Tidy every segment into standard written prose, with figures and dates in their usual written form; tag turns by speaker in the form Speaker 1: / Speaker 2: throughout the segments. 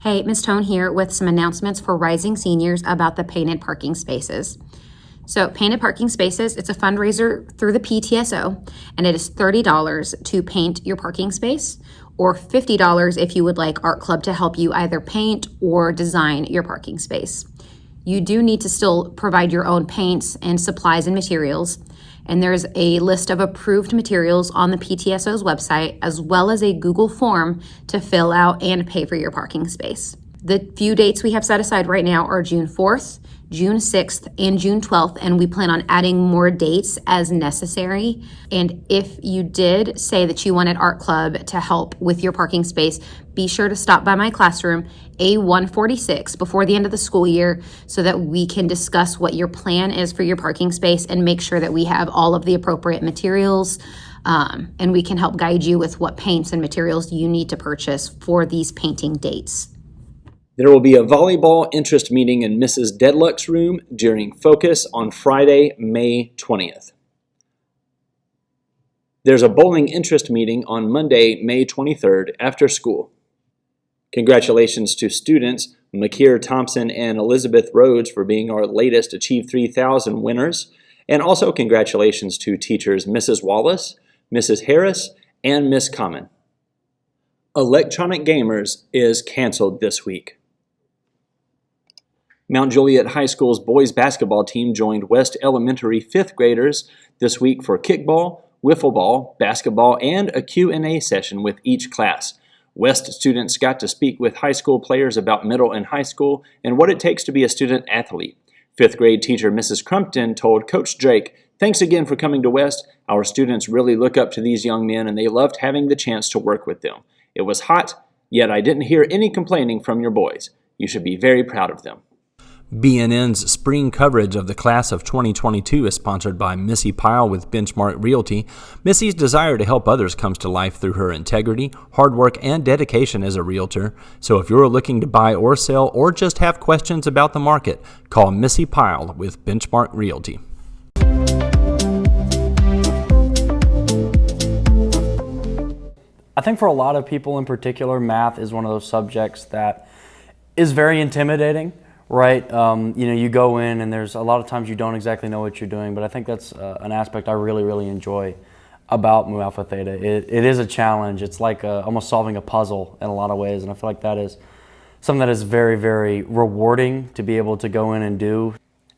Speaker 1: Hey, Ms. Tone here with some announcements for rising seniors about the painted parking spaces. So painted parking spaces, it's a fundraiser through the PTSO, and it is $30 to paint your parking space, or $50 if you would like Art Club to help you either paint or design your parking space. You do need to still provide your own paints and supplies and materials, and there's a list of approved materials on the PTSO's website, as well as a Google form to fill out and pay for your parking space. The few dates we have set aside right now are June 4th, June 6th, and June 12th, and we plan on adding more dates as necessary. And if you did say that you wanted Art Club to help with your parking space, be sure to stop by my classroom, A146, before the end of the school year so that we can discuss what your plan is for your parking space and make sure that we have all of the appropriate materials, and we can help guide you with what paints and materials you need to purchase for these painting dates.
Speaker 2: There will be a volleyball interest meeting in Mrs. Deadluck's room during Focus on Friday, May 20th. There's a bowling interest meeting on Monday, May 23rd after school. Congratulations to students Makir Thompson and Elizabeth Rhodes for being our latest Achieve 3000 winners. And also congratulations to teachers Mrs. Wallace, Mrs. Harris, and Miss Common. Electronic Gamers is canceled this week. Mount Juliet High School's boys basketball team joined West Elementary 5th graders this week for kickball, wiffle ball, basketball, and a Q&A session with each class. West students got to speak with high school players about middle and high school and what it takes to be a student athlete. 5th grade teacher Mrs. Crumpton told Coach Drake, "Thanks again for coming to West. Our students really look up to these young men and they loved having the chance to work with them. It was hot, yet I didn't hear any complaining from your boys. You should be very proud of them."
Speaker 3: BNN's spring coverage of the class of 2022 is sponsored by Missy Pyle with Benchmark Realty. Missy's desire to help others comes to life through her integrity, hard work, and dedication as a realtor. So if you're looking to buy or sell or just have questions about the market, call Missy Pyle with Benchmark Realty.
Speaker 4: I think for a lot of people in particular, math is one of those subjects that is very intimidating. Right, you go in and there's a lot of times you don't exactly know what you're doing, but I think that's an aspect I really enjoy about Mu Alpha Theta. It is a challenge. It's like almost solving a puzzle in a lot of ways, and I feel like that is something that is very rewarding to be able to go in and do.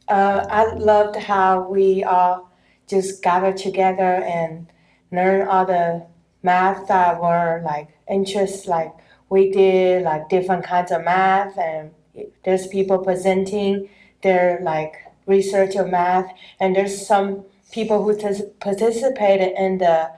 Speaker 5: I loved how we all just gathered together and learn all the math that were like interests, like we did like different kinds of math, and there's people presenting their like research of math, and there's some people who participated in the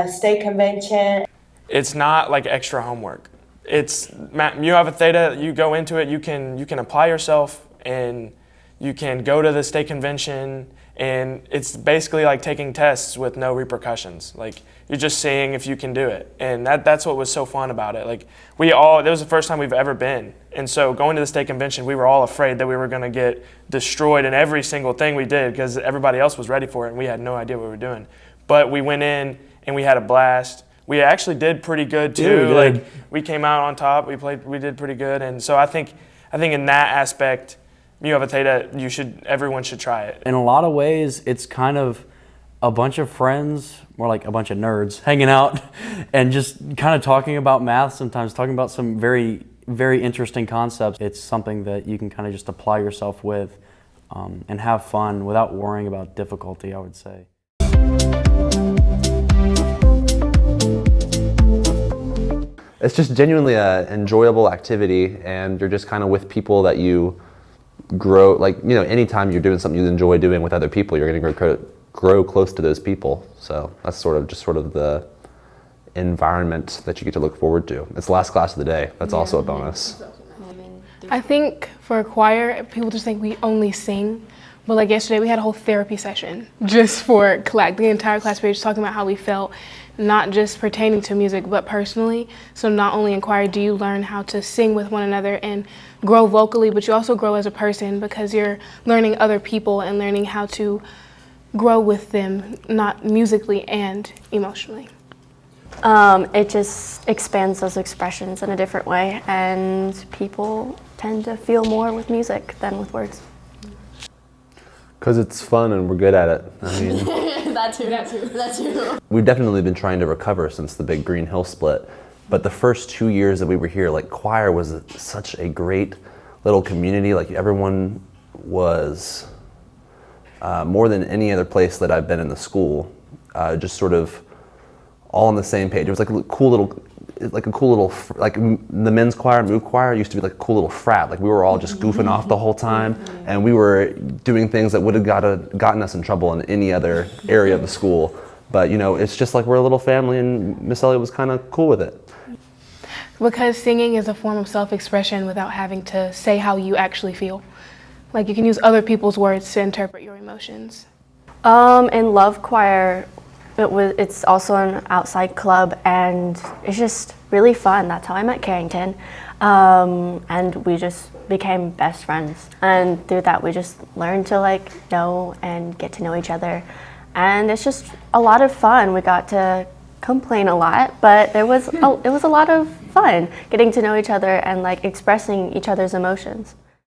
Speaker 5: state convention.
Speaker 6: It's not like extra homework. It's Mu Alpha Theta. You go into it, you can apply yourself, and you can go to the state convention, and it's basically like taking tests with no repercussions. Like you're just seeing if you can do it, and that's what was so fun about it. Like that was the first time we've ever been, and so going to the state convention, we were all afraid that we were going to get destroyed in every single thing we did because everybody else was ready for it, and we had no idea what we were doing. But we went in and we had a blast. We actually did pretty good too. Like we came out on top. We did pretty good, and so I think in that aspect, Mu Alpha Theta, everyone should try it.
Speaker 4: In a lot of ways, it's kind of a bunch of friends, more like a bunch of nerds, hanging out and just kind of talking about math, sometimes talking about some very interesting concepts. It's something that you can kind of just apply yourself with and have fun without worrying about difficulty, I would say.
Speaker 7: It's just genuinely an enjoyable activity, and you're just kind of with people that you grow, like, anytime you're doing something you enjoy doing with other people, you're going to grow close to those people. So that's sort of the environment that you get to look forward to. It's the last class of the day. That's also a bonus.
Speaker 8: I think for choir, people just think we only sing, but like yesterday we had a whole therapy session just for the entire class period, just talking about how we felt, not just pertaining to music, but personally. So not only in choir do you learn how to sing with one another and grow vocally, but you also grow as a person because you're learning other people and learning how to grow with them, not musically and emotionally.
Speaker 9: It just expands those expressions in a different way, and people tend to feel more with music than with words.
Speaker 7: Because it's fun and we're good at it. I mean,
Speaker 9: That too.
Speaker 7: we've definitely been trying to recover since the big Green Hill split. But the first 2 years that we were here, like choir was such a great little community. Like everyone was, more than any other place that I've been in the school, just sort of all on the same page. It was like a cool little, the men's choir, move choir used to be like a cool little frat. Like we were all just goofing off the whole time, and we were doing things that would have gotten us in trouble in any other area of the school. But you know, it's just like we're a little family, and Miss Elliott was kind of cool with it.
Speaker 8: Because singing is a form of self-expression without having to say how you actually feel. Like you can use other people's words to interpret your emotions.
Speaker 9: In Love Choir, it's also an outside club, and it's just really fun. That's how I met Carrington, and we just became best friends. And through that, we just learned to like know and get to know each other, and it's just a lot of fun. We got to complain a lot, but it was a lot of fun getting to know each other and like expressing each other's emotions.